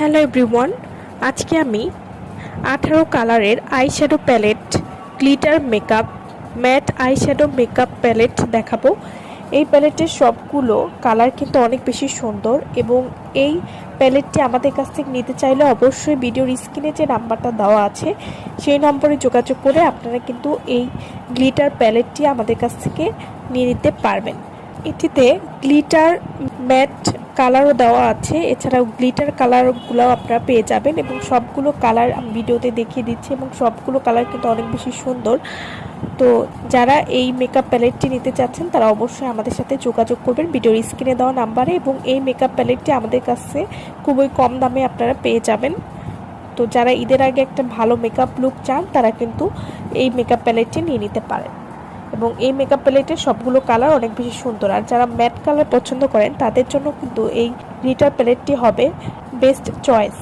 Hello everyone, আজকে আমি 18 কালারের eyeshadow palette glitter makeup matte eyeshadow makeup palette দেখাবো। এই প্যালেটের সবগুলো কালার কিন্তু অনেক বেশি সুন্দর এবং এই প্যালেটটি আমাদের কাছ থেকে নিতে চাইলে অবশ্যই ভিডিওর স্ক্রিনে যে নাম্বারটা দেওয়া আছে সেই নম্বরে যোগাযোগ করে আপনারা কিন্তু এই গ্লিটার প্যালেটটি আমাদের কাছ থেকে নিয়ে নিতে পারবেন। এটিতে গ্লিটার ম্যাট কালারও দেওয়া আছে, এছাড়াও গ্লিটার কালারগুলোও আপনারা পেয়ে যাবেন এবং সবগুলো কালার আমি ভিডিওতে দেখিয়ে দিচ্ছি এবং সবগুলো কালার কিন্তু অনেক বেশি সুন্দর। তো যারা এই মেকআপ প্যালেটটি নিতে চাচ্ছেন তারা অবশ্যই আমাদের সাথে যোগাযোগ করবেন ভিডিওর স্ক্রিনে দেওয়া নাম্বারে, এবং এই মেকআপ প্যালেটটি আমাদের কাছে খুবই কম দামে আপনারা পেয়ে যাবেন। তো যারা ঈদের আগে একটা ভালো মেকআপ লুক চান তারা কিন্তু এই মেকআপ প্যালেটটি নিয়ে নিতে পারেন এবং এই মেকআপ প্যালেটের সবগুলো কালার অনেক বেশি সুন্দর। আর যারা ম্যাট কালার পছন্দ করেন তাদের জন্য কিন্তু এই গ্লিটার প্যালেটটি হবে বেস্ট চয়েস।